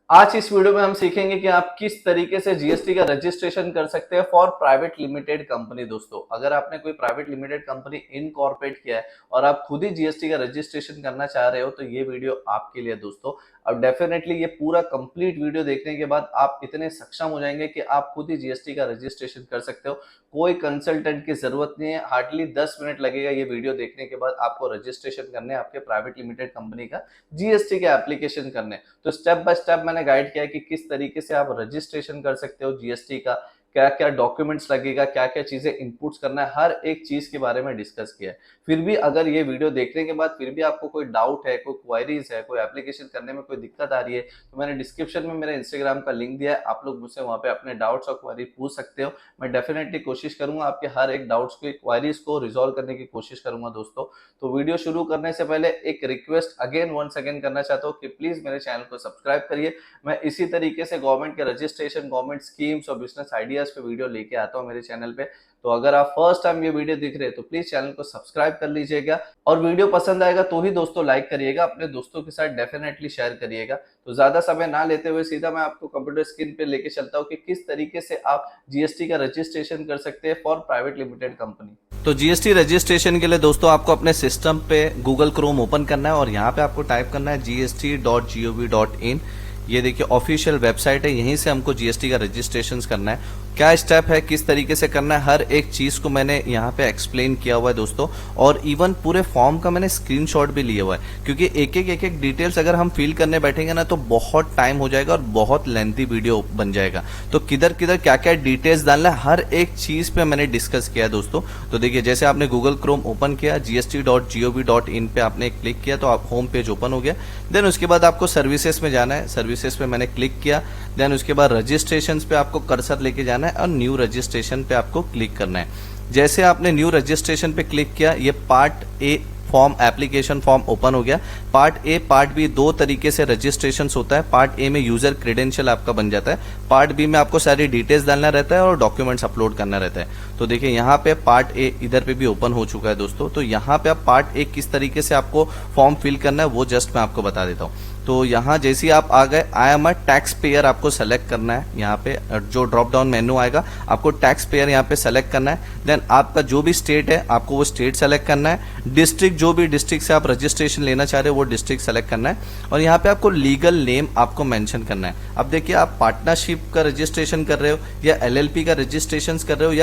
आज इस वीडियो में हम सीखेंगे कि आप किस तरीके से जीएसटी का रजिस्ट्रेशन कर सकते हैं फॉर प्राइवेट लिमिटेड कंपनी। दोस्तों, अगर आपने कोई प्राइवेट लिमिटेड कंपनी इनकॉर्पोरेट किया है और आप खुद ही जीएसटी का रजिस्ट्रेशन करना चाह रहे हो तो ये वीडियो आपके लिए दोस्तों। अब डेफिनेटली ये पूरा कंप्लीट वीडियो देखने के बाद आप इतने सक्षम हो जाएंगे कि आप खुद ही जीएसटी का रजिस्ट्रेशन कर सकते हो। कोई कंसल्टेंट की जरूरत नहीं है, हार्डली 10 मिनट लगेगा ये वीडियो देखने के बाद आपको रजिस्ट्रेशन करने आपके प्राइवेट लिमिटेड कंपनी का जीएसटी के एप्लीकेशन करने। तो स्टेप बाय स्टेप मैंने गाइड किया है कि किस तरीके से आप रजिस्ट्रेशन कर सकते हो जीएसटी का, क्या क्या डॉक्यूमेंट्स लगेगा, क्या क्या चीजें इनपुट्स करना है, हर एक चीज के बारे में डिस्कस किया है। फिर भी अगर ये वीडियो देखने के बाद फिर भी आपको कोई डाउट है, कोई क्वेरीज है, कोई एप्लीकेशन करने में कोई दिक्कत आ रही है तो मैंने डिस्क्रिप्शन में मेरे इंस्टाग्राम का लिंक दिया है, आप लोग मुझसे वहां पे अपने डाउट्स और क्वेरी पूछ सकते हो। मैं डेफिनेटली कोशिश करूंगा आपके हर एक डाउट्स को, क्वेरीज को रिजॉल्व करने की कोशिश करूंगा दोस्तों। तो वीडियो शुरू करने से पहले एक रिक्वेस्ट अगेन वंस अगेन करना चाहता हूँ कि प्लीज मेरे चैनल को सब्सक्राइब करिए। मैं इसी तरीके से गवर्नमेंट के रजिस्ट्रेशन, गवर्नमेंट स्कीम्स और बिजनेस आइडियाज पे वीडियो लेके आता हूँ मेरे चैनल पे। तो अगर आप फर्स्ट टाइम ये वीडियो देख रहे हैं तो प्लीज चैनल को सब्सक्राइब कर लीजिएगा और वीडियो पसंद आएगा तो ही दोस्तों लाइक करिएगा, अपने दोस्तों के साथ डेफिनेटली शेयर करिएगा। तो ज्यादा समय ना लेते हुए सीधा मैं आपको कंप्यूटर स्क्रीन पे लेके चलता हूँ कि किस तरीके से आप जीएसटी का रजिस्ट्रेशन कर सकते हैं फॉर प्राइवेट लिमिटेड कंपनी। तो जीएसटी रजिस्ट्रेशन के लिए दोस्तों आपको अपने सिस्टम पे गूगल क्रोम ओपन करना है और यहाँ पे आपको टाइप करना है gst.gov.in। ये देखिए ऑफिशियल वेबसाइट है, यहीं से हमको जीएसटी का रजिस्ट्रेशन करना है। क्या स्टेप है, किस तरीके से करना है, हर एक चीज को मैंने यहाँ पे एक्सप्लेन किया हुआ है दोस्तों। और इवन पूरे फॉर्म का मैंने स्क्रीनशॉट भी लिया हुआ है, क्योंकि एक एक डिटेल्स अगर हम फिल करने बैठेंगे ना तो बहुत टाइम हो जाएगा और बहुत लेंथी वीडियो बन जाएगा। तो किधर किधर क्या क्या डिटेल्स डालना है हर एक चीज पे मैंने डिस्कस किया दोस्तों। तो देखिए जैसे आपने गूगल क्रोम ओपन किया, gst.gov.in पे आपने क्लिक किया तो आप होम पेज ओपन हो गया। देन उसके बाद आपको सर्विसेज में जाना है, सर्विसेज पे मैंने क्लिक किया। देन उसके बाद रजिस्ट्रेशन पे आपको कर्सर लेके जाना है और न्यू रजिस्ट्रेशन पे आपको क्लिक करना है। जैसे आपने न्यू रजिस्ट्रेशन पे क्लिक किया, ये part A form, application form open हो गया। पार्ट ए, पार्ट बी दो तरीके से रजिस्ट्रेशन होता है। पार्ट ए में यूजर क्रेडेंशियल आपका बन जाता है, पार्ट बी में आपको सारी डिटेल्स डालना रहता है और डॉक्यूमेंट्स अपलोड करना रहता है। तो देखिए यहाँ पे पार्ट ए इधर पे भी ओपन हो चुका है दोस्तों। तो यहाँ पे आप पार्ट ए किस तरीके से आपको फॉर्म फिल करना है वो जस्ट मैं आपको बता देता हूँ। तो यहाँ जैसे ही आप आ गए, I am a tax payer आपको सेलेक्ट करना है। यहाँ पे जो ड्रॉप डाउन मेन्यू आएगा आपको टैक्स पेयर यहाँ पे सेलेक्ट करना है। देन आपका जो भी स्टेट है आपको वो स्टेट सेलेक्ट करना है। डिस्ट्रिक्ट, जो भी डिस्ट्रिक्ट से आप रजिस्ट्रेशन लेना चाह रहे हो वो डिस्ट्रिक्ट सेलेक्ट करना है। और यहाँ पे आपको लीगल नेम आपको मेंशन करना है। अब देखिए आप पार्टनरशिप का रजिस्ट्रेशन कर रहे हो या एलएलपी का रजिस्ट्रेशन कर रहे हो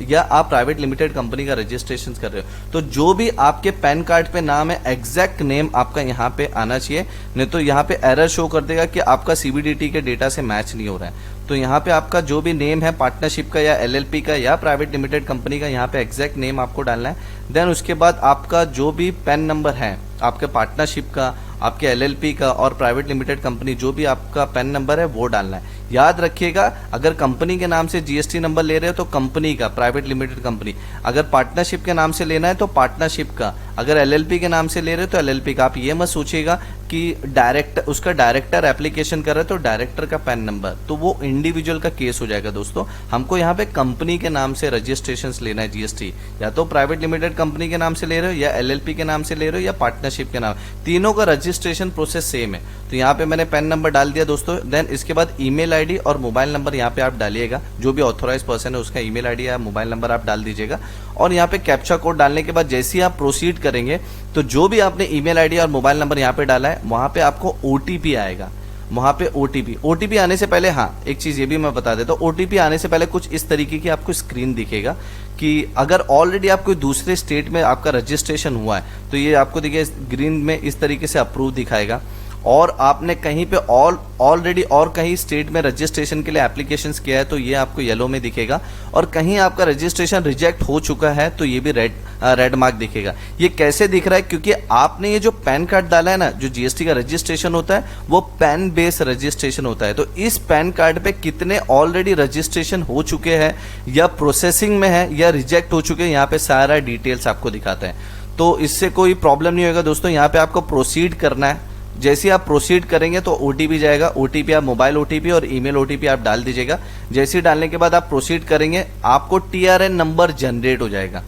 या आप प्राइवेट लिमिटेड कंपनी का रजिस्ट्रेशन कर रहे हो, तो जो भी आपके पैन कार्ड पे नाम है एग्जैक्ट नेम आपका यहाँ पे आना चाहिए। नहीं तो यहाँ पे एरर शो कर देगा कि आपका सीबीडीटी के डेटा से मैच नहीं हो रहा है। तो यहाँ पे आपका जो भी नेम है पार्टनरशिप का या एलएलपी का या प्राइवेट लिमिटेड कंपनी का, यहाँ पे एग्जैक्ट नेम आपको डालना है। देन उसके बाद आपका जो भी पैन नंबर है आपके पार्टनरशिप का, आपके एलएलपी का और प्राइवेट लिमिटेड कंपनी, जो भी आपका पैन नंबर है वो डालना है। याद रखिएगा, अगर कंपनी के नाम से जीएसटी नंबर ले रहे हो तो कंपनी का, प्राइवेट लिमिटेड कंपनी। अगर पार्टनरशिप के नाम से लेना है तो पार्टनरशिप का, अगर एलएलपी के नाम से ले रहे हो तो एलएलपी का। आप ये मत सोचिएगा कि डायरेक्टर एप्लीकेशन कर रहे हो तो डायरेक्टर का पैन नंबर, तो वो इंडिविजुअल का केस हो जाएगा दोस्तों। हमको यहाँ पे कंपनी के नाम से रजिस्ट्रेशन लेना है जीएसटी, या तो प्राइवेट लिमिटेड कंपनी के नाम से ले रहे हो या एलएलपी के नाम से ले रहे हो या पार्टनरशिप के नाम, तीनों का रजिस्ट्रेशन प्रोसेस सेम है। तो यहाँ पे मैंने पैन नंबर डाल दिया दोस्तों। देन इसके बाद ईमेल आईडी और मोबाइल नंबर यहाँ पे आप डालिएगा, जो भी ऑथोराइज पर्सन है उसका ईमेल आईडी या मोबाइल नंबर आप डाल दीजिएगा। और यहाँ पे कैप्चा कोड डालने के बाद जैसे ही आप प्रोसीड करेंगे तो जो भी आपने ईमेल आईडी और मोबाइल नंबर यहाँ पे डाला है वहां पे आपको ओटीपी आएगा। वहां पे ओटीपी आने से पहले, हाँ एक चीज ये भी मैं बता देता हूँ, ओटीपी आने से पहले कुछ इस तरीके की आपको स्क्रीन दिखेगा कि अगर ऑलरेडी आप कोई दूसरे स्टेट में आपका रजिस्ट्रेशन हुआ है तो ये आपको देखिए ग्रीन में इस तरीके से अप्रूव दिखाएगा। और आपने कहीं पे ऑलरेडी और कहीं स्टेट में रजिस्ट्रेशन के लिए एप्लीकेशंस किया है तो ये आपको येलो में दिखेगा। और कहीं आपका रजिस्ट्रेशन रिजेक्ट हो चुका है तो ये भी रेड मार्क दिखेगा। ये कैसे दिख रहा है, क्योंकि आपने ये जो पैन कार्ड डाला है ना, जो जीएसटी का रजिस्ट्रेशन होता है वो पैन बेस रजिस्ट्रेशन होता है। तो इस पैन कार्ड पे कितने ऑलरेडी रजिस्ट्रेशन हो चुके हैं या प्रोसेसिंग में है या रिजेक्ट हो चुके हैं, यहाँ पे सारा डिटेल्स आपको दिखाता है। तो इससे कोई प्रॉब्लम नहीं होगा दोस्तों। यहाँ पे आपको प्रोसीड करना है। जैसे आप प्रोसीड करेंगे तो ओटीपी जाएगा, ओटीपी आप मोबाइल ओटीपी और ईमेल ओटीपी आप डाल दीजिएगा। जैसे ही डालने के बाद आप प्रोसीड करेंगे आपको टीआरएन नंबर जनरेट हो जाएगा।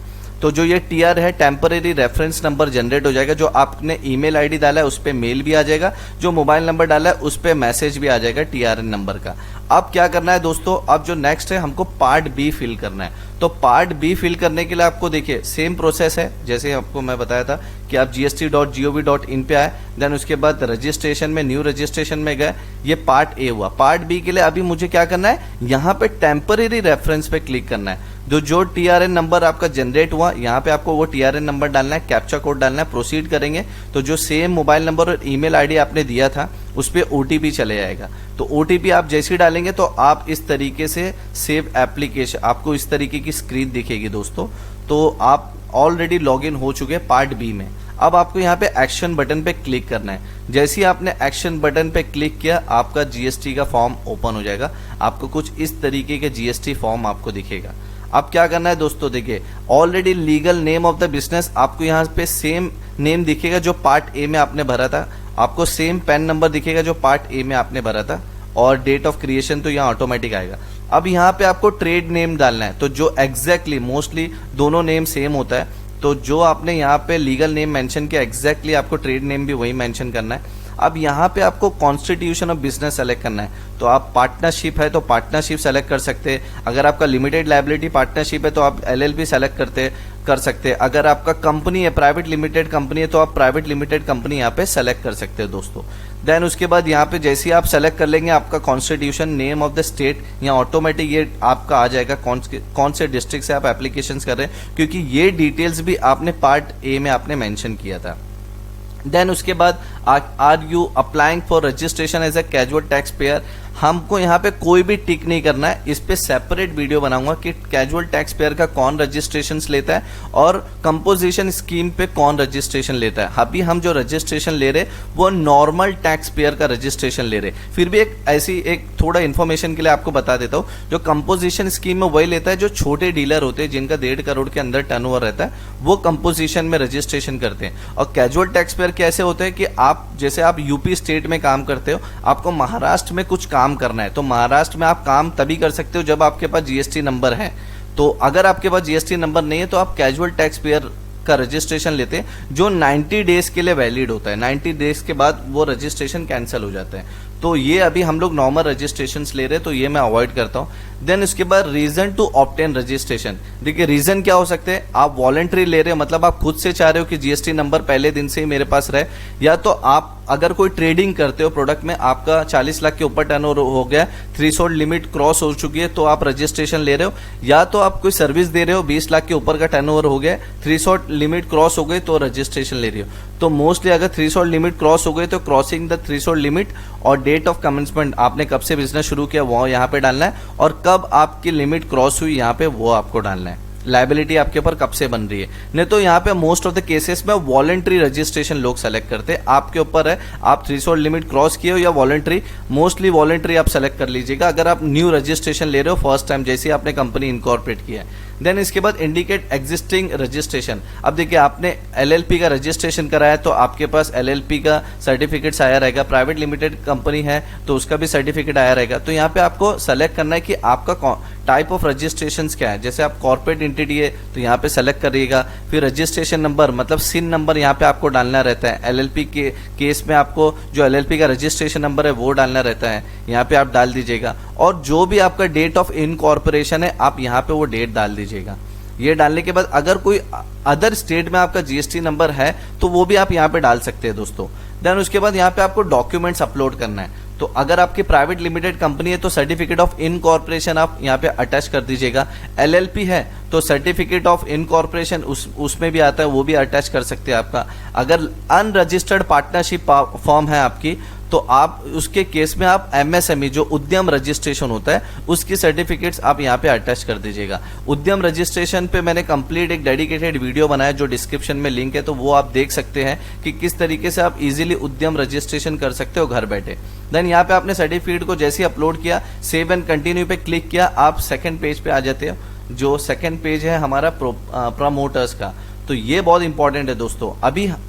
तो जो ये टीआर है टेम्परेरी रेफरेंस नंबर जनरेट हो जाएगा। जो आपने ईमेल आईडी डाला है उस पर मेल भी आ जाएगा, जो मोबाइल नंबर डाला है उस पर मैसेज भी आ जाएगा टीआरएन नंबर का। अब क्या करना है दोस्तों, अब जो नेक्स्ट है हमको पार्ट बी फिल करना है। तो पार्ट बी फिल करने के लिए आपको देखिए सेम प्रोसेस है जैसे आपको मैं बताया था कि आप gst.gov.in पे आए, देन उसके बाद रजिस्ट्रेशन में न्यू रजिस्ट्रेशन में गए, ये पार्ट ए हुआ। पार्ट बी के लिए अभी मुझे क्या करना है, यहाँ पे टेम्परेरी रेफरेंस पे क्लिक करना है। जो टीआरएन नंबर आपका जनरेट हुआ यहाँ पे आपको वो टीआरएन नंबर डालना है, कैप्चा कोड डालना है, प्रोसीड करेंगे तो जो सेम मोबाइल नंबर और ईमेल आईडी आपने दिया था उस पर ओटीपी चले जाएगा। तो ओटीपी आप जैसे ही डालेंगे तो आप इस तरीके से सेव एप्लीकेशन, आपको इस तरीके की स्क्रीन दिखेगी दोस्तों। तो आप ऑलरेडी लॉगिन हो चुके हैं पार्ट बी में। अब आपको यहाँ पे एक्शन बटन पे क्लिक करना है। जैसे ही आपने एक्शन बटन पे क्लिक किया आपका जीएसटी का फॉर्म ओपन हो जाएगा। आपको कुछ इस तरीके के जीएसटी फॉर्म आपको दिखेगा। अब क्या करना है दोस्तों, देखिए already legal name of the business आपको यहाँ पे सेम नेम दिखेगा जो पार्ट ए में आपने भरा था, आपको सेम पैन नंबर दिखेगा जो पार्ट ए में आपने भरा था, और डेट ऑफ क्रिएशन तो यहाँ ऑटोमेटिक आएगा। अब यहाँ पे आपको ट्रेड नेम डालना है, तो जो एग्जैक्टली मोस्टली दोनों नेम सेम होता है, तो जो आपने यहाँ पे लीगल नेम मेंशन किया एग्जैक्टली आपको ट्रेड नेम भी वही मेंशन करना है। अब यहाँ पे आपको कॉन्स्टिट्यूशन ऑफ बिजनेस सेलेक्ट करना है, तो आप पार्टनरशिप है तो पार्टनरशिप सेलेक्ट कर सकते हैं। अगर आपका लिमिटेड लायबिलिटी पार्टनरशिप है तो आप एलएलपी सेलेक्ट कर सकते हैं। अगर आपका कंपनी है प्राइवेट लिमिटेड कंपनी है तो आप प्राइवेट लिमिटेड कंपनी यहाँ पे सेलेक्ट कर सकते हैं दोस्तों। देन उसके बाद यहाँ पे जैसे ही आप सेलेक्ट कर लेंगे आपका constitution name of the state यहाँ ऑटोमेटिक ये आपका आ जाएगा कौन से डिस्ट्रिक्ट से आप एप्लीकेशन कर रहे हैं, क्योंकि ये डिटेल्स भी आपने पार्ट ए में आपने मेंशन किया था। देन उसके बाद are you applying for registration as a casual tax payer, हमको यहाँ पे कोई भी टिक नहीं करना है। इस पे सेपरेट वीडियो बनाऊंगा कि कैजुअल टैक्स पेयर का कौन रजिस्ट्रेशन लेता है और कंपोजिशन स्कीम पे कौन रजिस्ट्रेशन लेता है। अभी हम जो रजिस्ट्रेशन ले रहे वो नॉर्मल टैक्स पेयर का रजिस्ट्रेशन ले रहे। फिर भी एक थोड़ा इन्फॉर्मेशन के लिए आपको बता देता हूँ, जो कंपोजिशन स्कीम में वही लेता है जो छोटे डीलर होते हैं जिनका 1.5 करोड़ के अंदर टर्नओवर रहता है, वो कंपोजिशन में रजिस्ट्रेशन करते हैं। और कैजुअल टैक्स पेयर कैसे होते हैं कि आप जैसे आप यूपी स्टेट में काम करते हो, आपको महाराष्ट्र में कुछ काम करना है, तो महाराष्ट्र में आप काम तभी कर सकते हो जब आपके पास जीएसटी नंबर है। तो अगर आपके पास जीएसटी नंबर नहीं है तो आप कैजुअल टैक्स पेयर का रजिस्ट्रेशन लेते हैं जो 90 डेज के लिए वैलिड होता है। 90 डेज के बाद वो रजिस्ट्रेशन कैंसिल हो जाता है। तो ये अभी हम लोग नॉर्मल रजिस्ट्रेशन ले रहे हैं तो ये मैं अवॉइड करता हूँ। देन उसके बाद रीजन टू ऑब्टेन रजिस्ट्रेशन, देखिए रीजन क्या हो सकते हैं, आप वॉलंटरी ले रहे हो मतलब आप खुद से चाह रहे हो कि जीएसटी नंबर पहले दिन से ही मेरे पास रहे, या तो आप अगर कोई ट्रेडिंग करते हो प्रोडक्ट में, आपका 40 लाख के ऊपर टर्नओवर हो गया, थ्रेशोल्ड लिमिट क्रॉस हो चुकी है तो आप रजिस्ट्रेशन ले रहे हो, या तो आप कोई सर्विस दे रहे हो 20 लाख के ऊपर का टर्नओवर हो गया, थ्रेशोल्ड लिमिट क्रॉस हो गई तो रजिस्ट्रेशन ले रही हो। तो मोस्टली अगर थ्रेशोल्ड लिमिट क्रॉस हो गई तो क्रॉसिंग द थ्रेशोल्ड लिमिट और डेट ऑफ कमेंसमेंट, आपने कब से बिजनेस शुरू किया वो यहाँ पे डालना है, और कब आपकी लिमिट क्रॉस हुई यहाँ पे वो आपको डालना है। लायबिलिटी आपके ऊपर कब से बन रही है, नहीं तो यहाँ पे मोस्ट ऑफ द केसेस में वॉलंटरी रजिस्ट्रेशन लोग सेलेक्ट करते हैं। आपके ऊपर है आप थ्रेशोल्ड लिमिट क्रॉस किए हो या वॉलंटरी, मोस्टली वॉलंटरी आप सेलेक्ट कर लीजिएगा अगर आप न्यू रजिस्ट्रेशन ले रहे हो फर्स्ट टाइम जैसे आपने कंपनी इनकॉर्पोरेट किया है। देन इसके बाद इंडिकेट एग्जिस्टिंग रजिस्ट्रेशन, अब देखिए आपने एलएलपी का रजिस्ट्रेशन कराया तो आपके पास एलएलपी का सर्टिफिकेट्स आया रहेगा, प्राइवेट लिमिटेड कंपनी है तो उसका भी सर्टिफिकेट आया रहेगा। तो यहाँ पे आपको सेलेक्ट करना है कि आपका टाइप ऑफ रजिस्ट्रेशन क्या है। जैसे आप कॉर्पोरेट एंटिटी है तो यहाँ पे सेलेक्ट करिएगा, फिर रजिस्ट्रेशन नंबर मतलब सिन नंबर यहाँ पे आपको डालना रहता है। एलएलपी के केस में आपको जो एलएलपी का रजिस्ट्रेशन नंबर है वो डालना रहता है, यहाँ पे आप डाल दीजिएगा, और जो भी आपका डेट ऑफ इनकॉर्पोरेशन है आप यहाँ पे वो डेट डाल दीजिएगा। ये डालने के बाद अगर कोई अदर स्टेट में आपका जीएसटी नंबर है तो वो भी आप यहाँ पे डाल सकते हैं दोस्तों। देन उसके बाद यहाँ पे आपको डॉक्यूमेंट्स अपलोड करना है। तो अगर आपकी प्राइवेट लिमिटेड कंपनी है तो सर्टिफिकेट ऑफ इनकॉर्पोरेशन आप यहाँ पे अटैच कर दीजिएगा। एलएलपी है तो सर्टिफिकेट ऑफ इनकॉर्पोरेशन उसमें भी आता है, वो भी अटैच कर सकते हैं आपका। अगर अनरजिस्टर्ड पार्टनरशिप फॉर्म है आपकी तो आप उसके केस में आप एमएसएमई जो उद्यम रजिस्ट्रेशन होता है उसकी सर्टिफिकेट्स आप यहाँ पे अटैच कर दीजिएगा। उद्यम रजिस्ट्रेशन पे मैंने कंप्लीट एक डेडिकेटेड वीडियो बनाया जो डिस्क्रिप्शन में लिंक है, तो वो आप देख सकते हैं कि किस तरीके से आप इजीली उद्यम रजिस्ट्रेशन कर सकते हो घर बैठे। देन यहाँ पे आपने सर्टिफिकेट को जैसे ही अपलोड किया, सेव एंड कंटिन्यू पे क्लिक किया, आप सेकेंड पेज पे आ जाते हो। जो सेकेंड पेज है हमारा प्रमोटर्स का, तो ये बहुत इंपॉर्टेंट है दोस्तों।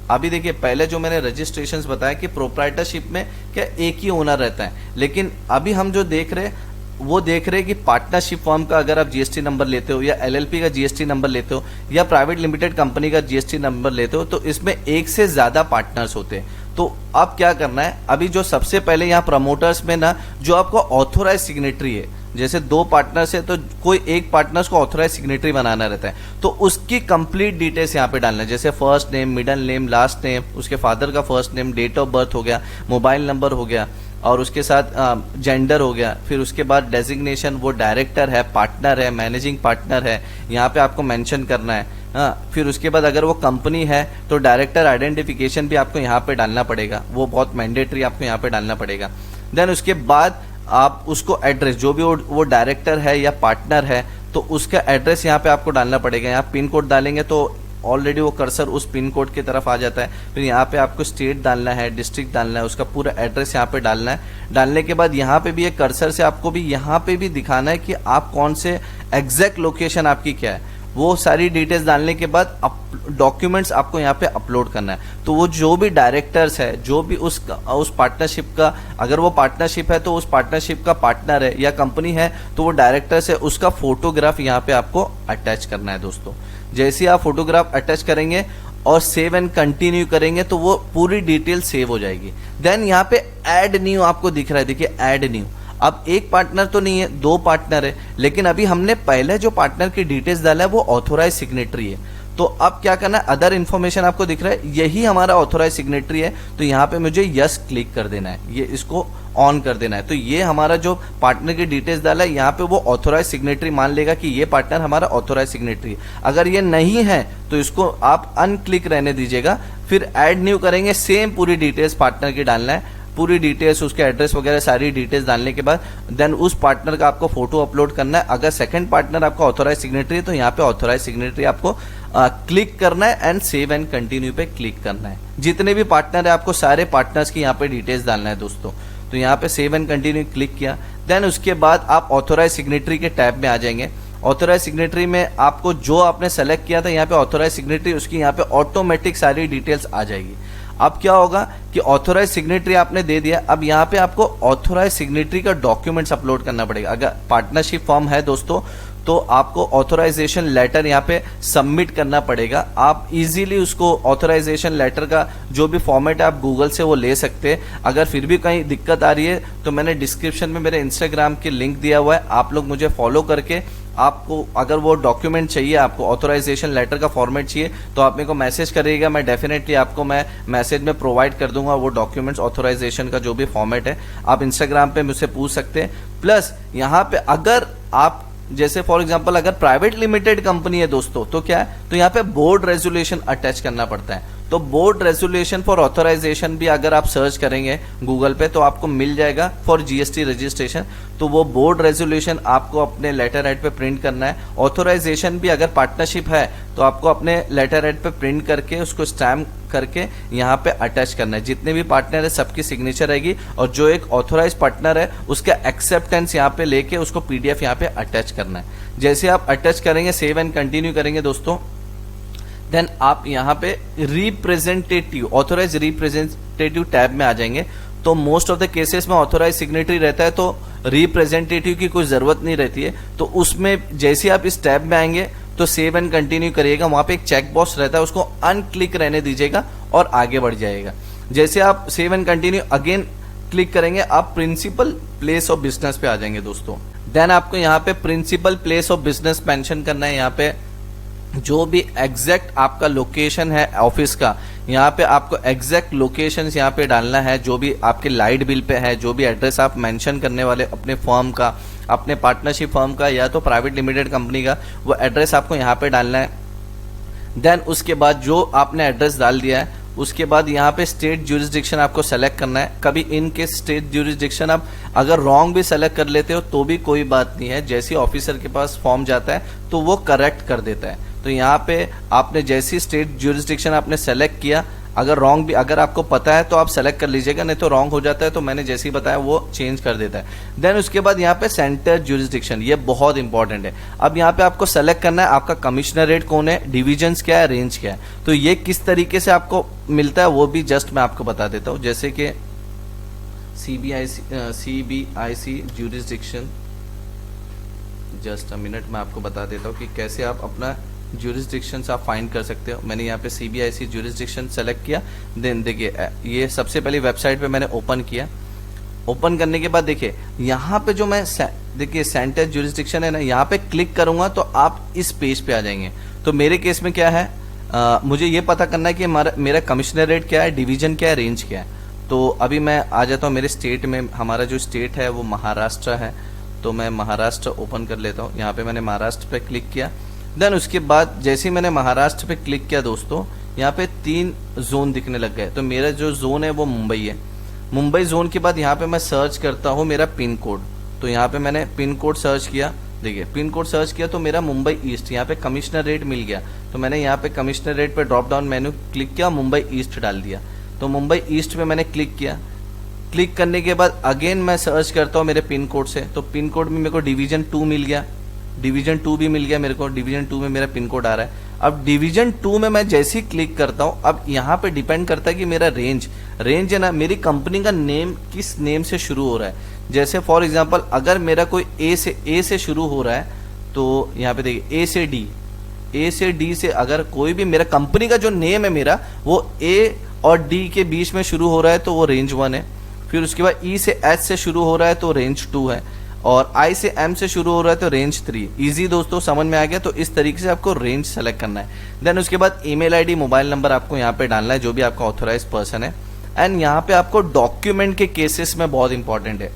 अभी देखिए पहले जो मैंने रजिस्ट्रेशंस बताया कि प्रोप्राइटरशिप में क्या एक ही ओनर रहता है, लेकिन अभी हम जो देख रहे हैं वो देख रहे हैं कि पार्टनरशिप फर्म का अगर आप जीएसटी नंबर लेते हो या एलएलपी का जीएसटी नंबर लेते हो या प्राइवेट लिमिटेड कंपनी का जीएसटी नंबर लेते हो तो इसमें एक से ज्यादा पार्टनर्स होते हैं। तो अब क्या करना है, अभी जो सबसे पहले यहाँ प्रमोटर्स में ना जो आपको ऑथोराइज सिग्नेटरी है, जैसे 2 पार्टनर्स है तो कोई एक पार्टनर्स को ऑथोराइज सिग्नेटरी बनाना रहता है, तो उसकी कंप्लीट डिटेल्स यहाँ पे डालना है, जैसे first name, middle name, last name, उसके फादर का first name, date of birth हो गया, मोबाइल नंबर हो गया और उसके साथ जेंडर हो गया। फिर उसके बाद डेजिग्नेशन, वो डायरेक्टर है, पार्टनर है, मैनेजिंग पार्टनर है, यहाँ पे आपको मेंशन करना है। हाँ, फिर उसके बाद अगर वो कंपनी है तो डायरेक्टर आइडेंटिफिकेशन भी आपको यहाँ पे डालना पड़ेगा, वो बहुत मैंडेटरी आपको यहाँ पे डालना पड़ेगा। देन उसके बाद आप उसको एड्रेस, जो भी वो डायरेक्टर है या पार्टनर है तो उसका एड्रेस यहाँ पे आपको डालना पड़ेगा। यहाँ पिन कोड डालेंगे तो ऑलरेडी वो कर्सर उस पिन कोड की तरफ आ जाता है। फिर यहाँ पे आपको स्टेट डालना है, डिस्ट्रिक्ट डालना है, उसका पूरा एड्रेस यहाँ पे डालना है। डालने के बाद यहाँ पे भी एक कर्सर से आपको भी यहाँ पे भी दिखाना है कि आप कौन से एग्जैक्ट लोकेशन आपकी क्या है। वो सारी डिटेल्स डालने के बाद डॉक्यूमेंट्स आपको यहाँ पे अपलोड करना है। तो वो जो भी डायरेक्टर्स है, जो भी उस पार्टनरशिप का, अगर वो पार्टनरशिप है तो उस पार्टनरशिप का पार्टनर है या कंपनी है तो वो डायरेक्टर्स है, उसका फोटोग्राफ यहाँ पे आपको अटैच करना है दोस्तों। जैसे ही आप फोटोग्राफ अटैच करेंगे और सेव एंड कंटिन्यू करेंगे तो वो पूरी डिटेल सेव हो जाएगी। देन यहाँ पे ऐड न्यू आपको दिख रहा है, देखिए ऐड न्यू। अब एक पार्टनर तो नहीं है, 2 पार्टनर है, लेकिन अभी हमने पहले जो पार्टनर की डिटेल्स डाला है वो ऑथोराइज सिग्नेटरी है। तो अब क्या करना है, अदर इन्फॉर्मेशन आपको दिख रहा है, यही हमारा ऑथोराइज सिग्नेटरी है, तो यहाँ पे मुझे यस क्लिक कर देना है, ये इसको ऑन कर देना है। तो ये हमारा जो पार्टनर की डिटेल्स डाला है यहाँ पे वो ऑथोराइज सिग्नेटरी मान लेगा कि ये पार्टनर हमारा ऑथोराइज सिग्नेटरी है। अगर ये नहीं है तो इसको आप अनक्लिक रहने दीजिएगा। फिर ऐड न्यू करेंगे, सेम पूरी डिटेल्स पार्टनर की डालना है, पूरी डिटेल्स, उसके एड्रेस वगैरह सारी डिटेल्स डालने के बाद देन उस पार्टनर का आपको फोटो अपलोड करना है। अगर सेकंड पार्टनर आपका ऑथोराइज सिग्नेटरी है तो यहाँ पे ऑथोराइज सिग्नेटरी आपको क्लिक करना है एंड सेव एंड कंटिन्यू पे क्लिक करना है। जितने भी पार्टनर है आपको सारे पार्टनर्स की यहाँ पे डिटेल्स डालना है दोस्तों। तो यहाँ पे सेव एंड कंटिन्यू क्लिक किया, देन उसके बाद आप ऑथोराइज सिग्नेटरी के टैब में आ जाएंगे। ऑथोराइज सिग्नेटरी में आपको जो आपने सेलेक्ट किया था यहाँ पे ऑथोराइज सिग्नेटरी, उसकी यहाँ पे ऑटोमेटिक सारी डिटेल्स आ जाएगी। अब क्या होगा कि ऑथोराइज सिग्नेटरी आपने दे दिया, अब यहाँ पे आपको ऑथोराइज सिग्नेटरी का डॉक्यूमेंट्स अपलोड करना पड़ेगा। अगर पार्टनरशिप फॉर्म है दोस्तों तो आपको ऑथोराइजेशन लेटर यहाँ पे सबमिट करना पड़ेगा। आप इजीली उसको ऑथोराइजेशन लेटर का जो भी फॉर्मेट है आप गूगल से वो ले सकते हैं। अगर फिर भी कहीं दिक्कत आ रही है तो मैंने डिस्क्रिप्शन में मेरे इंस्टाग्राम की लिंक दिया हुआ है, आप लोग मुझे फॉलो करके आपको अगर वो डॉक्यूमेंट चाहिए, आपको ऑथोराइजेशन लेटर का फॉर्मेट चाहिए तो आप मेरे को मैसेज करिएगा, मैं डेफिनेटली आपको मैं मैसेज में प्रोवाइड कर दूंगा वो डॉक्यूमेंट्स, ऑथोराइजेशन का जो भी फॉर्मेट है। आप इंस्टाग्राम पे मुझसे पूछ सकते हैं। प्लस यहाँ पे अगर आप जैसे फॉर एग्जांपल अगर प्राइवेट लिमिटेड कंपनी है दोस्तों तो क्या है, तो यहाँ पे बोर्ड रेजोल्यूशन अटैच करना पड़ता है। तो बोर्ड रेजोल्यूशन फॉर ऑथोराइजेशन भी अगर आप सर्च करेंगे गूगल पे तो आपको मिल जाएगा फॉर जीएसटी रजिस्ट्रेशन। तो वो बोर्ड रेजोल्यूशन आपको अपने लेटर हेड पे प्रिंट करना है। ऑथोराइजेशन भी अगर पार्टनरशिप है तो आपको अपने लेटर हेड पे प्रिंट करके उसको स्टैम्प करके यहाँ पे अटैच करना है। जितने भी पार्टनर है सबकी सिग्नेचर रहेगी और जो एक ऑथोराइज पार्टनर है उसका एक्सेप्टेंस यहाँ पे लेके उसको पीडीएफ यहाँ पे अटैच करना है। जैसे आप अटैच करेंगे, सेव एंड कंटिन्यू करेंगे दोस्तों, देन आप यहाँ पे रिप्रेजेंटेटिव, ऑथोराइज रिप्रेजेंटेटिव टैब में आ जाएंगे। तो मोस्ट ऑफ द केसेस में ऑथोराइज सिग्नेटरी रहता है तो रिप्रेजेंटेटिव की कोई जरूरत नहीं रहती है। तो उसमें जैसे आप इस टैब में आएंगे तो सेव एंड कंटिन्यू करिएगा, वहां पे एक चेक बॉक्स रहता है उसको अनक्लिक रहने दीजिएगा और आगे बढ़ जाएगा। जैसे आप save and continue again click करेंगे आप प्रिंसिपल प्लेस ऑफ बिजनेस पे आ जाएंगे दोस्तों। देन आपको यहाँ पे principal place of business mention करना है। यहाँ पे जो भी एग्जैक्ट आपका लोकेशन है ऑफिस का, यहाँ पे आपको एग्जैक्ट लोकेशन यहाँ पे डालना है। जो भी आपके लाइट बिल पे है, जो भी एड्रेस आप मेंशन करने वाले अपने फर्म का, अपने पार्टनरशिप फर्म का या तो प्राइवेट लिमिटेड कंपनी का, वो एड्रेस आपको यहाँ पे डालना है। देन उसके बाद जो आपने एड्रेस डाल दिया है उसके बाद यहाँ पे स्टेट ज्यूरिसडिक्शन आपको सेलेक्ट करना है। कभी इन केस स्टेट ज्यूरिसडिक्शन आप अगर रॉन्ग भी सेलेक्ट कर लेते हो तो भी कोई बात नहीं है, जैसे ऑफिसर के पास फॉर्म जाता है तो वो करेक्ट कर देता है। तो यहाँ पे आपने जैसी स्टेट ज्यूरिसडिक्शन आपने सेलेक्ट किया, अगर रॉन्ग भी अगर आपको पता है तो आप सेलेक्ट कर लीजिएगा, नहीं तो रॉन्ग हो जाता है तो मैंने जैसे ही बताया वो चेंज कर देता है। देन उसके बाद यहाँ पे सेंटर ज्यूरिसडिक्शन, ये बहुत इंपॉर्टेंट है। अब यहाँ पे आपको सेलेक्ट करना है आपका कमिश्नरेट कौन है, डिविजन्स क्या है, रेंज क्या है। तो ये किस तरीके से आपको मिलता है वो भी जस्ट मैं आपको बता देता हूँ। जैसे कि CBIC jurisdiction just a minute, मैं आपको बता देता हूँ कि कैसे आप अपना ज्यूरिसडिक्शन आप फाइंड कर सकते हो। मैंने यहाँ पे CBIC ज्यूरिसडिक्शन सेलेक्ट किया, देन देखिए ये सबसे पहले वेबसाइट पे मैंने ओपन किया। ओपन करने के बाद देखिए यहाँ पे जो मैं देखिए सेंटर ज्यूरिसडिक्शन है ना, यहाँ पे क्लिक करूंगा तो आप इस पेज पे आ जाएंगे। तो मेरे केस में क्या है, मुझे ये पता करना है कि मेरा कमिश्नरेट क्या है, डिवीजन क्या है, रेंज क्या है। तो अभी मैं आ जाता हूँ मेरे स्टेट में। हमारा जो स्टेट है वो महाराष्ट्र है, तो मैं महाराष्ट्र ओपन कर लेता हूँ। यहाँ पे मैंने महाराष्ट्र पे क्लिक किया। देन उसके बाद जैसे ही मैंने महाराष्ट्र पे क्लिक किया दोस्तों, यहाँ पे 3 जोन दिखने लग गए। तो मेरा जो जोन है वो मुंबई है। मुंबई जोन के बाद यहाँ पे मैं सर्च करता हूँ मेरा पिन कोड। तो यहाँ पे मैंने पिन कोड सर्च किया, देखिए पिन कोड सर्च किया तो मेरा मुंबई ईस्ट, यहाँ पे कमिश्नरेट मिल गया। तो मैंने यहाँ पे कमिश्नरेट पे ड्रॉप डाउन मेन्यू क्लिक किया, मुंबई ईस्ट डाल दिया। तो मुंबई ईस्ट पे मैंने क्लिक किया। क्लिक करने के बाद अगेन मैं सर्च करता हूँ मेरे पिन कोड से। तो पिन कोड में मेरे को डिवीजन 2 मिल गया, डिवीजन 2 भी मिल गया मेरे को। डिवीजन 2 में मेरा पिन कोड आ रहा है। अब डिवीजन 2 में मैं जैसे ही क्लिक करता हूँ, अब यहाँ पे डिपेंड करता है कि मेरा रेंज है ना, मेरी कंपनी का नेम किस नेम से शुरू हो रहा है। जैसे फॉर एग्जांपल अगर मेरा कोई ए से शुरू हो रहा है, तो यहाँ पे देखिए ए से डी से अगर कोई भी मेरा कंपनी का जो नेम है मेरा वो ए और डी के बीच में शुरू हो रहा है तो वो रेंज 1 है। फिर उसके बाद ई से एच से शुरू हो रहा है तो रेंज 2 है, और आई से एम से शुरू हो रहा है तो रेंज 3। इजी दोस्तों, समझ में आ गया। तो इस तरीके से आपको रेंज सेलेक्ट करना है। देन उसके बाद ईमेल आईडी, मोबाइल नंबर आपको यहाँ पे डालना है, जो भी आपका ऑथोराइज पर्सन है। एंड यहाँ पे आपको डॉक्यूमेंट के केसेस में बहुत इंपॉर्टेंट है।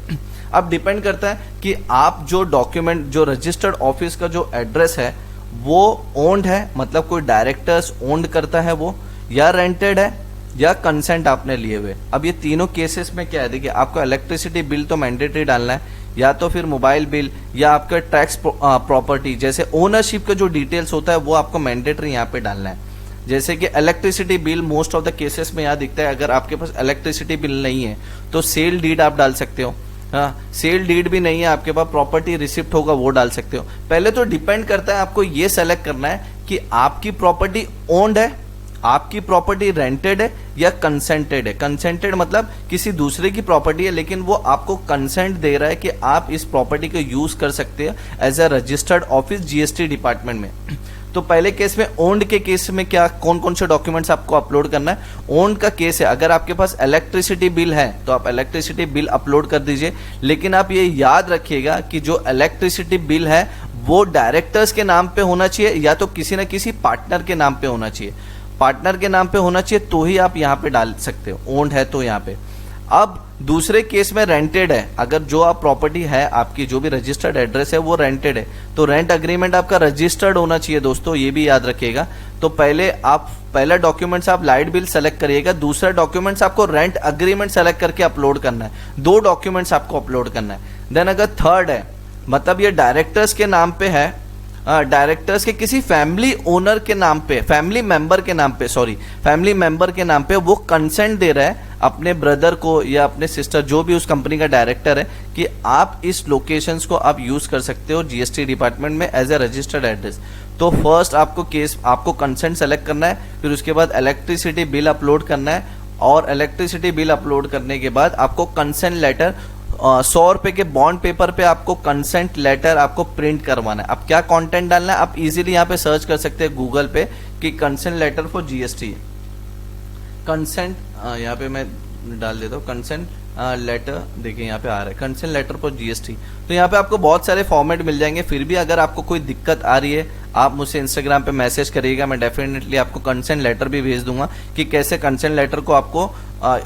अब डिपेंड करता है कि आप जो डॉक्यूमेंट, जो रजिस्टर्ड ऑफिस का जो एड्रेस है वो ओन्ड है, मतलब कोई डायरेक्टर्स ओन्ड करता है वो, या रेंटेड है, या कंसेंट आपने लिए हुए। अब ये तीनों केसेस में क्या है, देखिए आपको इलेक्ट्रिसिटी बिल तो मैंडेटरी डालना है, या तो फिर मोबाइल बिल, या आपका टैक्स प्रॉपर्टी, जैसे ओनरशिप का जो डिटेल्स होता है वो आपको मैंडेटरी यहाँ पे डालना है। जैसे कि electricity bill most of the cases में यहाँ दिखता है। अगर आपके पास इलेक्ट्रिसिटी बिल नहीं है तो सेल डीड आप डाल सकते हो। हाँ, सेल डीड भी नहीं है आपके पास, प्रॉपर्टी रिसिप्ट होगा वो डाल सकते हो। पहले तो डिपेंड करता है, आपको ये सेलेक्ट करना है कि आपकी प्रॉपर्टी ओन्ड है, आपकी प्रॉपर्टी रेंटेड है, या कंसेंटेड है। कंसेंटेड मतलब किसी दूसरे की प्रॉपर्टी है लेकिन वो आपको कंसेंट दे रहा है कि आप इस प्रॉपर्टी को यूज कर सकते हैं as a registered office GST department में। तो पहले केस में ओन्ड के केस में क्या, कौन कौन से डॉक्यूमेंट्स आपको अपलोड करना है। ओन्ड का केस है, अगर आपके पास इलेक्ट्रिसिटी बिल है तो आप इलेक्ट्रिसिटी बिल अपलोड कर दीजिए। लेकिन आप ये याद रखिएगा कि जो इलेक्ट्रिसिटी बिल है वो डायरेक्टर्स के नाम पे होना चाहिए, या तो किसी ना किसी पार्टनर के नाम पे होना चाहिए। पार्टनर के नाम पे होना चाहिए तो ही आप यहाँ पे डाल सकते हो, ओन्ड है तो यहाँ पे। अब दूसरे केस में रेंटेड है, अगर जो आप प्रॉपर्टी है आपकी, जो भी रजिस्टर्ड एड्रेस है वो रेंटेड है, तो रेंट अग्रीमेंट आपका रजिस्टर्ड होना चाहिए दोस्तों, ये भी याद रखिएगा। तो पहला डॉक्यूमेंट्स आप लाइट बिल सेलेक्ट करिएगा, दूसरा डॉक्यूमेंट्स आपको रेंट अग्रीमेंट सेलेक्ट करके अपलोड करना है। 2 डॉक्यूमेंट्स आपको अपलोड करना है। देन अगर थर्ड है, मतलब ये डायरेक्टर्स के नाम पे है, डायरेक्टर्स के किसी फैमिली ओनर के नाम पे, फैमिली मेंबर के नाम पे वो कंसेंट दे रहा है अपने ब्रदर को या अपने सिस्टर, जो भी उस कंपनी का डायरेक्टर है, कि आप इस लोकेशंस को आप यूज कर सकते हो GST डिपार्टमेंट में एज ए रजिस्टर्ड एड्रेस। तो फर्स्ट आपको कंसेंट सेलेक्ट करना है, फिर उसके बाद इलेक्ट्रिसिटी बिल अपलोड करना है, और इलेक्ट्रिसिटी बिल अपलोड करने के बाद आपको कंसेंट लेटर 100 रुपए के बॉन्ड पेपर पे आपको कंसेंट लेटर आपको प्रिंट करवाना है। अब क्या कंटेंट डालना है, आप इजीली यहाँ पे सर्च कर सकते हैं गूगल पे कि consent letter for GST। Consent यहाँ पे मैं डाल देता हूँ कंसेंट लेटर, देखिए यहाँ पे आ रहा है कंसेंट लेटर फॉर GST। तो यहाँ पे आपको बहुत सारे फॉर्मेट मिल जाएंगे। फिर भी अगर आपको कोई दिक्कत आ रही है, आप मुझसे इंस्टाग्राम पे मैसेज करिएगा, मैं डेफिनेटली आपको कंसेंट लेटर भी भेज दूंगा कि कैसे कंसेंट लेटर को आपको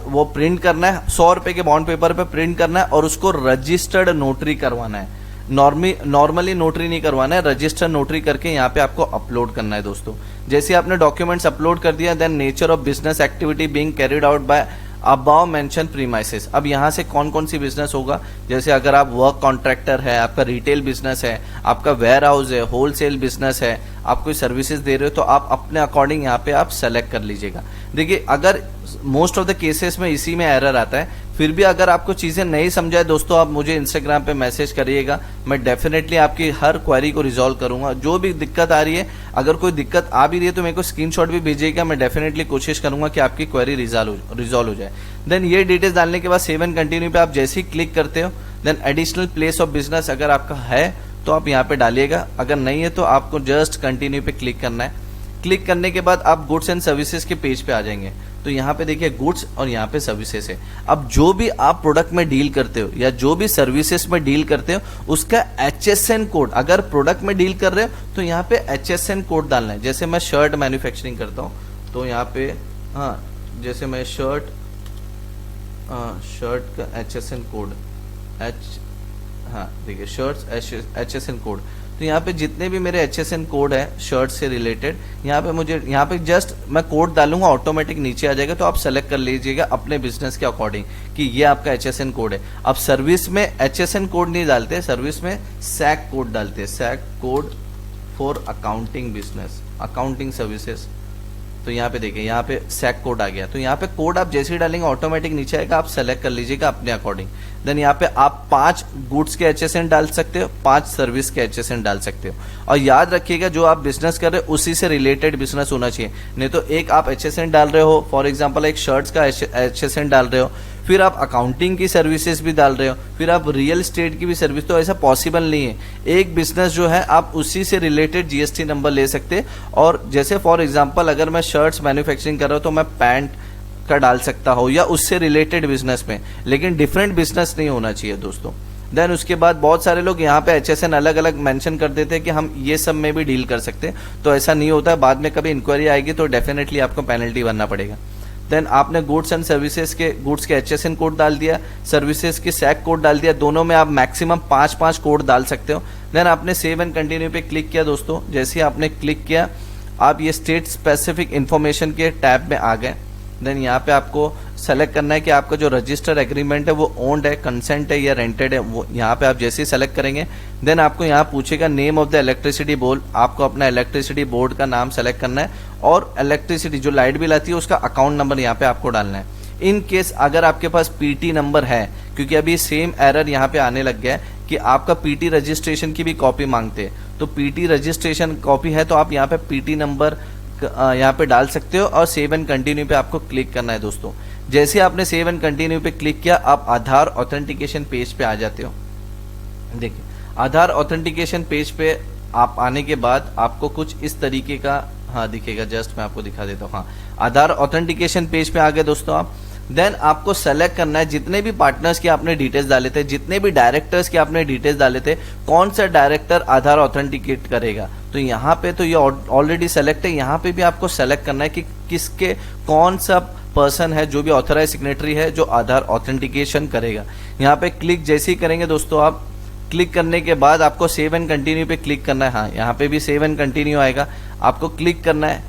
वो प्रिंट करना है, 100 रुपए के बॉन्ड पेपर पे प्रिंट करना है, और उसको रजिस्टर्ड नोटरी करवाना है। नॉर्मली नोटरी नहीं करवाना है, रजिस्टर्ड नोटरी करके यहाँ पे आपको अपलोड करना है दोस्तों। जैसे आपने डॉक्यूमेंट्स अपलोड कर दिया, then nature of business activity being carried out by above mention premises. अब यहाँ से कौन कौन सी बिजनेस होगा, जैसे अगर आप वर्क कॉन्ट्रैक्टर है, आपका रिटेल बिजनेस है, आपका वेयर हाउस है, होलसेल बिजनेस है, आप कोई सर्विसेज दे रहे हो, तो आप अपने अकॉर्डिंग यहाँ पे आप सेलेक्ट कर लीजिएगा। देखिए अगर मोस्ट ऑफ द केसेस में इसी में एरर आता है, फिर भी अगर आपको चीज़ें नहीं समझाए दोस्तों, आप मुझे इंस्टाग्राम पे मैसेज करिएगा, मैं डेफिनेटली आपकी हर क्वेरी को रिजॉल्व करूंगा। जो भी दिक्कत आ रही है, अगर कोई दिक्कत आ भी रही है तो मेरे को स्क्रीनशॉट भी भेजिएगा, मैं डेफिनेटली कोशिश करूंगा कि आपकी क्वेरी रिजॉल्व हो जाए। देन ये डिटेल्स डालने के बाद सेव एंड कंटिन्यू पे आप जैसे ही क्लिक करते हो, then additional place of business अगर आपका है तो आप यहाँ पे डालिएगा, अगर नहीं है तो आपको जस्ट कंटिन्यू पे क्लिक करना है। क्लिक करने के बाद आप गुड्स एंड सर्विसेज के पेज पे आ जाएंगे। तो यहाँ पे देखिए गुड्स और यहाँ पे सर्विसेज है। अब जो भी आप प्रोडक्ट में डील करते हो या जो भी सर्विसेज में डील करते हो उसका HSN कोड, अगर प्रोडक्ट में डील कर रहे हो तो यहाँ पे HSN कोड डालना है। जैसे मैं शर्ट मैन्युफैक्चरिंग करता हूँ तो यहाँ पे जैसे मैं शर्ट का HSN कोड देखिए शर्ट्स HSN कोड, तो यहाँ पे जितने भी मेरे HSN कोड है शर्ट से रिलेटेड, यहाँ पे मुझे यहाँ पे जस्ट मैं कोड डालूंगा ऑटोमेटिक नीचे आ जाएगा। तो आप सेलेक्ट कर लीजिएगा अपने बिजनेस के अकॉर्डिंग कि ये आपका HSN कोड है। अब सर्विस में HSN कोड नहीं डालते, सर्विस में SAC कोड डालते हैं, SAC code for accounting business, accounting services. तो यहाँ पे देखिए यहाँ पे SAC कोड आ गया। तो यहाँ पे कोड आप जैसे ही डालेंगे ऑटोमेटिक नीचे आएगा, आप सेलेक्ट कर लीजिएगा अपने अकॉर्डिंग। देन यहाँ पे आप 5 गुड्स के HSN डाल सकते हो, 5 सर्विस के HSN डाल सकते हो। और याद रखिएगा जो आप बिजनेस कर रहे हो उसी से रिलेटेड बिजनेस होना चाहिए, नहीं तो एक आप HSN डाल रहे हो, फॉर एग्जाम्पल एक शर्ट्स का HSN डाल रहे हो, फिर आप अकाउंटिंग की सर्विसेज भी डाल रहे हो, फिर आप रियल एस्टेट की भी सर्विस, तो ऐसा पॉसिबल नहीं है। एक बिजनेस जो है आप उसी से रिलेटेड GST नंबर ले सकते हैं। और जैसे फॉर एग्जांपल अगर मैं शर्ट्स मैन्युफैक्चरिंग कर रहा हूँ तो मैं पैंट का डाल सकता हूँ या उससे रिलेटेड बिजनेस में, लेकिन डिफरेंट बिजनेस नहीं होना चाहिए दोस्तों। देन उसके बाद बहुत सारे लोग यहाँ पे HSN अलग अलग मेंशन कर देते हैं कि हम ये सब में भी डील कर सकते हैं, तो ऐसा नहीं होता है। बाद में कभी इंक्वायरी आएगी तो डेफिनेटली आपको पेनल्टी भरना पड़ेगा। देन आपने गुड्स एंड सर्विसेज के गुड्स के HSN कोड डाल दिया, सर्विसेज के SAC कोड डाल दिया, दोनों में आप मैक्सिमम 5 कोड डाल सकते हो। देन आपने सेव एंड कंटिन्यू पे क्लिक किया दोस्तों। जैसे ही आपने क्लिक किया आप ये स्टेट स्पेसिफिक इंफॉर्मेशन के टैब में आ गए। देन यहाँ पे आपको सेलेक्ट करना है कि आपका जो रजिस्टर एग्रीमेंट है वो ओन्ड है, कंसेंट है या रेंटेड है। वो यहाँ पे आप जैसे ही सेलेक्ट करेंगे देन आपको यहाँ पूछेगा name of the electricity board, आपको अपना इलेक्ट्रिसिटी बोर्ड का नाम सेलेक्ट करना है और इलेक्ट्रिसिटी जो लाइट बिल आती है उसका अकाउंट नंबर यहाँ पे आपको डालना है। इन केस अगर आपके पास PT नंबर है, क्योंकि अभी सेम एरर यहाँ पे आने लग गया है कि आपका PT रजिस्ट्रेशन की भी कॉपी मांगते हैं, तो PT रजिस्ट्रेशन कॉपी है तो आप यहाँ पे PT नंबर यहाँ पे डाल सकते हो और सेव एंड कंटिन्यू पे आपको क्लिक करना है दोस्तों। जैसे आपने सेव एंड कंटिन्यू पे क्लिक किया आप आधार ऑथेंटिकेशन पेज पे आ जाते हो। देखिए आधार ऑथेंटिकेशन पेज पे आप आने के बाद आपको कुछ इस तरीके का दिखेगा, जस्ट मैं आपको दिखा देता हूँ। आधार ऑथेंटिकेशन पेज पे आ गए दोस्तों आप। देन आपको सेलेक्ट करना है जितने भी पार्टनर्स के आपने डिटेल्स डाले थे, जितने भी डायरेक्टर्स के आपने डिटेल्स डाले थे, कौन सा डायरेक्टर आधार ऑथेंटिकेट करेगा। तो यहाँ पे तो ये ऑलरेडी सेलेक्ट है, यहाँ पे भी आपको सेलेक्ट करना है कि किसके कौन सा पर्सन है जो भी ऑथराइज सिग्नेटरी है जो आधार ऑथेंटिकेशन करेगा। यहाँ पे क्लिक जैसे ही करेंगे दोस्तों आप, क्लिक करने के बाद आपको सेव एंड कंटिन्यू पे क्लिक करना है। यहाँ पे भी सेव एंड कंटिन्यू आएगा, आपको क्लिक करना है।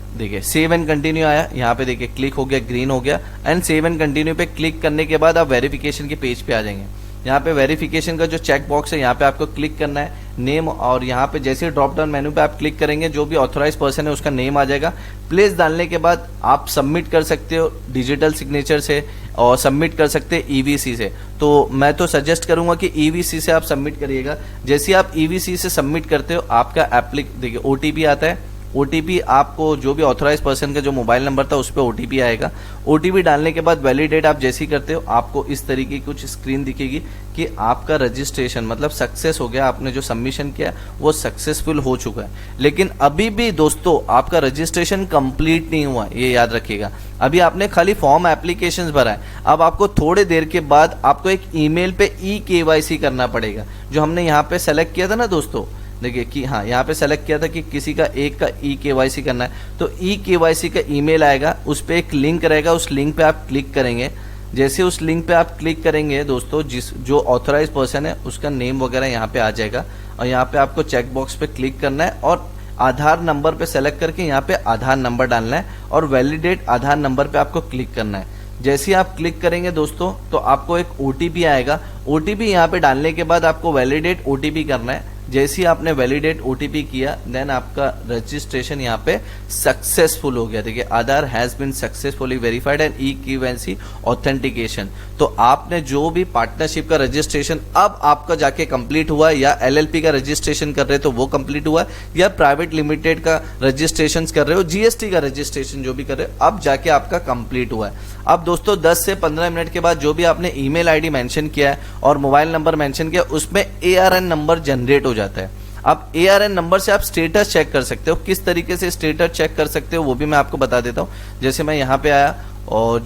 देखिए सेव एंड कंटिन्यू आया, यहाँ पे देखिए क्लिक हो गया, ग्रीन हो गया। एंड सेव एंड कंटिन्यू पे क्लिक करने के बाद आप वेरिफिकेशन के पेज पे आ जाएंगे। यहाँ पे वेरिफिकेशन का जो चेक बॉक्स है यहाँ पे आपको क्लिक करना है, नेम, और यहाँ पे जैसे ड्रॉप डाउन मेन्यू पे आप क्लिक करेंगे जो भी ऑथराइज पर्सन है उसका नेम आ जाएगा। प्लेस डालने के बाद आप सबमिट कर सकते हो डिजिटल सिग्नेचर से और सबमिट कर सकते हैं EVC से। तो मैं तो सजेस्ट करूंगा कि EVC से आप सबमिट करिएगा। जैसे आप EVC से सबमिट करते हो आपका देखिए OTP आता है। OTP आपको जो भी ऑथराइज पर्सन का जो मोबाइल नंबर था उस पर OTP आएगा। OTP डालने के बाद वैलिडेट आप जैसे ही करते हो आपको इस तरीके की कुछ स्क्रीन दिखेगी कि आपका रजिस्ट्रेशन मतलब सक्सेस हो गया, आपने जो सबमिशन किया वो सक्सेसफुल हो चुका है। लेकिन अभी भी दोस्तों आपका रजिस्ट्रेशन कंप्लीट नहीं हुआ, ये याद रखिएगा। अभी आपने खाली फॉर्म एप्लीकेशंस भरा है, अब आपको थोड़े देर के बाद आपको एक ईमेल पे eKYC करना पड़ेगा, जो हमने यहाँ पे सेलेक्ट किया था ना दोस्तों। देखिए कि यहाँ पे सेलेक्ट किया था कि किसी का एक का eKYC करना है, तो eKYC का ईमेल आएगा, उस पर एक लिंक रहेगा, उस लिंक पे आप क्लिक करेंगे। जैसे उस लिंक पे आप क्लिक करेंगे दोस्तों जो ऑथराइज पर्सन है उसका नेम वगैरह यहाँ पे आ जाएगा और यहाँ पे आपको चेक बॉक्स पे क्लिक करना है और आधार नंबर पे सेलेक्ट करके यहाँ पे आधार नंबर डालना है और वैलिडेट आधार नंबर पे आपको क्लिक करना है। जैसे ही आप क्लिक करेंगे दोस्तों तो आपको एक OTP आएगा। OTP यहाँ पे डालने के बाद आपको वैलिडेट OTP करना है। जैसे ही आपने वैलिडेट ओटीपी किया देन आपका रजिस्ट्रेशन यहाँ पे सक्सेसफुल हो गया। देखिए Aadhaar has been successfully verified and e KYC authentication. तो आपने जो भी पार्टनरशिप का रजिस्ट्रेशन अब आपका जाके कंप्लीट हुआ, या एलएलपी का रजिस्ट्रेशन कर रहे हो तो वो कंप्लीट हुआ, या प्राइवेट लिमिटेड का रजिस्ट्रेशन कर रहे हो, जीएसटी का रजिस्ट्रेशन जो भी कर रहे हो, अब जाके आपका कंप्लीट हुआ है। अब दोस्तों 10 से 15 मिनट के बाद जो भी आपने ईमेल आईडी मेंशन किया है और मोबाइल नंबर मेंशन किया, उसमें एआरएन नंबर जनरेट हो जाता है। अब एआरएन नंबर से आप स्टेटस चेक कर सकते हो। किस तरीके से स्टेटस चेक कर सकते हो वो भी मैं आपको बता देता हूँ। जैसे मैं यहाँ पे आया और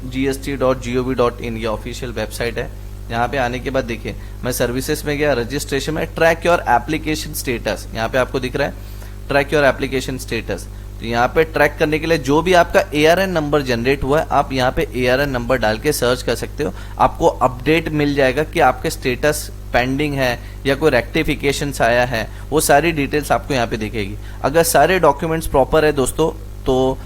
gst.gov.in ये ऑफिशियल वेबसाइट है। यहाँ पे आने के बाद देखिए मैं सर्विसेज में गया, रजिस्ट्रेशन में ट्रैक योर एप्लीकेशन स्टेटस, यहाँ पे आपको दिख रहा है ट्रैक योर एप्लीकेशन स्टेटस। तो यहाँ पे ट्रैक करने के लिए जो भी आपका एआरएन नंबर जनरेट हुआ है, आप यहाँ पे एआरएन नंबर डाल के सर्च कर सकते हो। आपको अपडेट मिल जाएगा कि आपके स्टेटस पेंडिंग है या कोई रेक्टिफिकेशंस आया है, वो सारी डिटेल्स आपको यहाँ पे दिखेगी। अगर सारे डॉक्यूमेंट्स प्रॉपर है दोस्तों तो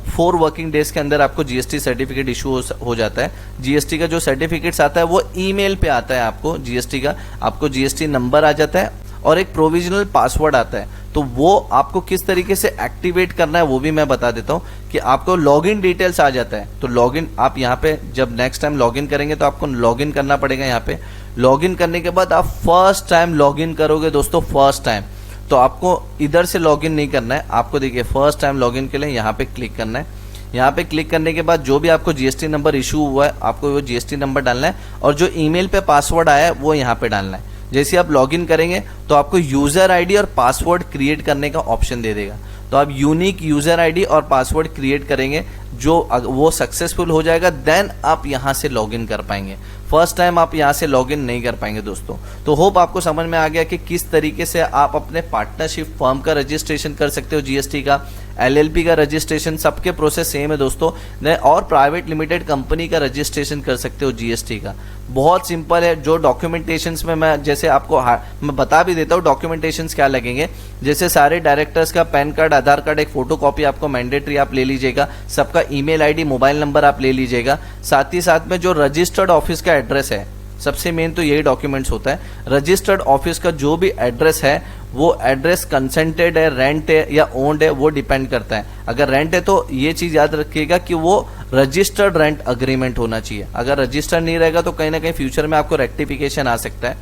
4 वर्किंग डेज के अंदर आपको जीएसटी सर्टिफिकेट इशू हो जाता है। जीएसटी का जो सर्टिफिकेट्स आता है वो ईमेल पे आता है आपको जीएसटी का, आपको जीएसटी नंबर आ जाता है और एक प्रोविजनल पासवर्ड आता है। तो वो आपको किस तरीके से एक्टिवेट करना है वो भी मैं बता देता हूँ कि आपको लॉगिन डिटेल्स आ जाता है। तो लॉगिन आप यहाँ पे जब नेक्स्ट टाइम लॉगिन करेंगे तो आपको लॉगिन करना पड़ेगा। यहाँ पे लॉगिन करने के बाद आप फर्स्ट टाइम लॉगिन करोगे दोस्तों, फर्स्ट टाइम, तो आपको इधर से लॉगिन नहीं करना है। आपको देखिए फर्स्ट टाइम लॉगिन के लिए यहाँ पे क्लिक करना है। यहाँ पे क्लिक करने के बाद जो भी आपको जीएसटी नंबर इशू हुआ है आपको वो जीएसटी नंबर डालना है और जो ईमेल पे पासवर्ड आया है वो यहाँ पे डालना है। जैसे आप लॉगिन करेंगे तो आपको यूजर आईडी और पासवर्ड क्रिएट करने का ऑप्शन दे देगा। तो आप यूनिक यूजर आईडी और पासवर्ड क्रिएट करेंगे, जो वो सक्सेसफुल हो जाएगा देन आप यहाँ से लॉगिन कर पाएंगे। फर्स्ट टाइम आप यहाँ से लॉगिन नहीं कर पाएंगे दोस्तों। तो होप आपको समझ में आ गया कि किस तरीके से आप अपने पार्टनरशिप फर्म का रजिस्ट्रेशन कर सकते हो जीएसटी का, एलएलपी का रजिस्ट्रेशन, सबके प्रोसेस सेम है दोस्तों। और प्राइवेट लिमिटेड कंपनी का रजिस्ट्रेशन कर सकते हो जीएसटी का। बहुत सिंपल है। जो डॉक्यूमेंटेशंस में मैं जैसे आपको मैं बता भी देता हूँ डॉक्यूमेंटेशंस क्या लगेंगे। जैसे सारे डायरेक्टर्स का पैन कार्ड, आधार कार्ड, एक फोटो कॉपी आपको मैंडेटरी आप ले लीजिएगा, सबका ईमेल आईडी, मोबाइल नंबर आप ले लीजिएगा। साथ ही साथ में जो रजिस्टर्ड ऑफिस का एड्रेस है, सबसे मेन तो यही डॉक्यूमेंट्स होता है। रजिस्टर्ड ऑफिस का जो भी एड्रेस है वो एड्रेस कंसेंटेड है, रेंट है या ओन्ड है, वो डिपेंड करता है। अगर रेंट है तो ये चीज याद रखिएगा कि वो रजिस्टर्ड रेंट अग्रीमेंट होना चाहिए। अगर रजिस्टर्ड नहीं रहेगा तो कहीं ना कहीं फ्यूचर में आपको रेक्टिफिकेशन आ सकता है।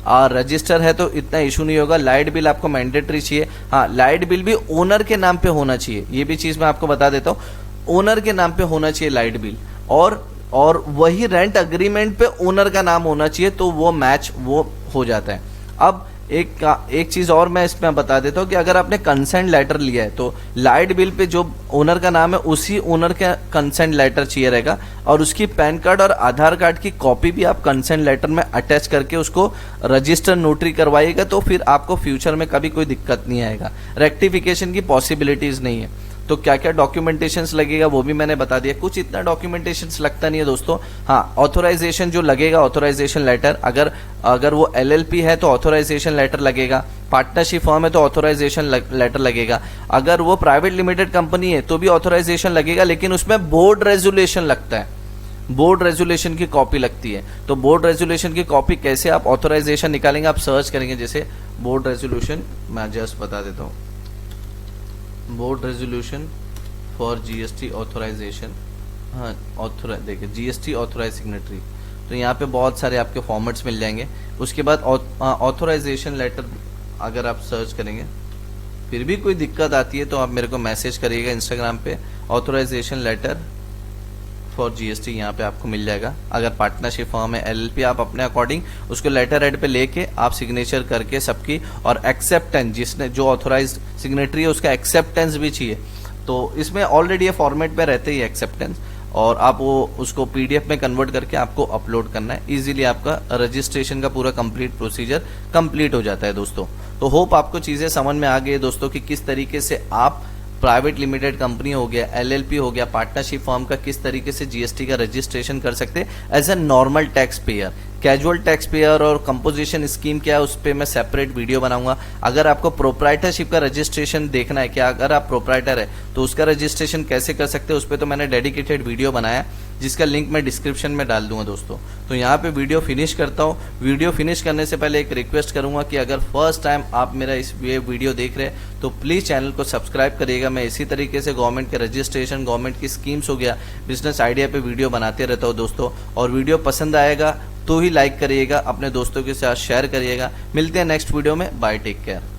और रजिस्टर है तो इतना इशू नहीं होगा। लाइट बिल आपको मैंडेटरी चाहिए। हाँ, लाइट बिल भी ओनर के नाम पे होना चाहिए, ये भी चीज मैं आपको बता देता हूँ। ओनर के नाम पे होना चाहिए लाइट बिल, और वही रेंट अग्रीमेंट पे ओनर का नाम होना चाहिए, तो वो मैच वो हो जाता है। अब एक चीज और मैं इसमें बता देता हूँ कि अगर आपने कंसेंट लेटर लिया है तो लाइट बिल पे जो ओनर का नाम है उसी ओनर का कंसेंट लेटर चाहिए रहेगा, और उसकी पैन कार्ड और आधार कार्ड की कॉपी भी आप कंसेंट लेटर में अटैच करके उसको रजिस्टर नोटरी करवाइएगा। तो फिर आपको फ्यूचर में कभी कोई दिक्कत नहीं आएगा, रेक्टिफिकेशन की पॉसिबिलिटीज नहीं है। तो क्या क्या डॉक्यूमेंटेशंस लगेगा वो भी मैंने बता दिया। कुछ इतना डॉक्यूमेंटेशंस लगता नहीं है दोस्तों। हाँ, ऑथोराइजेशन जो लगेगा, ऑथोराइजेशन लेटर, अगर वो एलएलपी है तो ऑथोराइजेशन लेटर लगेगा, पार्टनरशिप फर्म है तो ऑथोराइजेशन लेटर लगेगा, अगर वो प्राइवेट लिमिटेड कंपनी है तो भी ऑथोराइजेशन लगेगा, लेकिन उसमें बोर्ड रेजोल्यूशन लगता है, बोर्ड रेजोल्यूशन की कॉपी लगती है। तो बोर्ड रेजोल्यूशन की कॉपी कैसे आप ऑथोराइजेशन निकालेंगे, आप सर्च करेंगे जैसे बोर्ड रेजोल्यूशन, मैं जस्ट बता देता हूँ, board resolution for GST authorisation. हाँ, देखिए जीएसटी ऑथोराइज सिग्नेटरी, तो यहाँ पे बहुत सारे आपके फॉर्मेट्स मिल जाएंगे। उसके बाद ऑथोराइजेशन लेटर अगर आप सर्च करेंगे, फिर भी कोई दिक्कत आती है तो आप मेरे को मैसेज करिएगा इंस्टाग्राम पे। ऑथोराइजेशन लेटर फॉर जीएसटी यहाँ पे आपको मिल जाएगा। अगर पार्टनरशिप फर्म है, एलएलपी, आप अपने अकॉर्डिंग उसको लेटर हेड पे लेके आप सिग्नेचर करके सबकी, और एक्सेप्टेंस, जिसने जो ऑथोराइज सिग्नेटरी है उसका एक्सेप्टेंस भी चाहिए। तो इसमें ऑलरेडी ये फॉर्मेट पे रहते ही एक्सेप्टेंस, और आप वो उसको पीडीएफ में कन्वर्ट करके आपको अपलोड करना है। इजीली आपका रजिस्ट्रेशन का पूरा कंप्लीट प्रोसीजर कंप्लीट हो जाता है दोस्तों। तो होप आपको चीजें समझ में आ गई है दोस्तों कि किस तरीके से आप प्राइवेट लिमिटेड कंपनी हो गया, एलएलपी हो गया, पार्टनरशिप फर्म का किस तरीके से जीएसटी का रजिस्ट्रेशन कर सकते हैं as a normal tax payer. Casual tax payer और कंपोजिशन स्कीम क्या है उस पर मैं सेपरेट वीडियो बनाऊंगा। अगर आपको प्रोप्राइटरशिप का रजिस्ट्रेशन देखना है कि अगर आप प्रोप्राइटर है तो उसका रजिस्ट्रेशन कैसे कर सकते हैं, उस पर तो मैंने डेडिकेटेड वीडियो बनाया है जिसका लिंक मैं डिस्क्रिप्शन में डाल दूंगा दोस्तों। तो यहाँ पे वीडियो फिनिश करता हूँ। वीडियो फिनिश करने से पहले एक रिक्वेस्ट करूंगा कि अगर फर्स्ट टाइम आप मेरा इस वीडियो देख रहे हैं तो प्लीज़ चैनल को सब्सक्राइब करिएगा। मैं इसी तरीके से गवर्नमेंट के रजिस्ट्रेशन, गवर्नमेंट की स्कीम्स हो गया, बिजनेस आइडिया पे वीडियो बनाते रहता हूँ दोस्तों। और वीडियो पसंद आएगा तो ही लाइक करिएगा, अपने दोस्तों के साथ शेयर करिएगा। मिलते हैं नेक्स्ट वीडियो में। Bye, take care.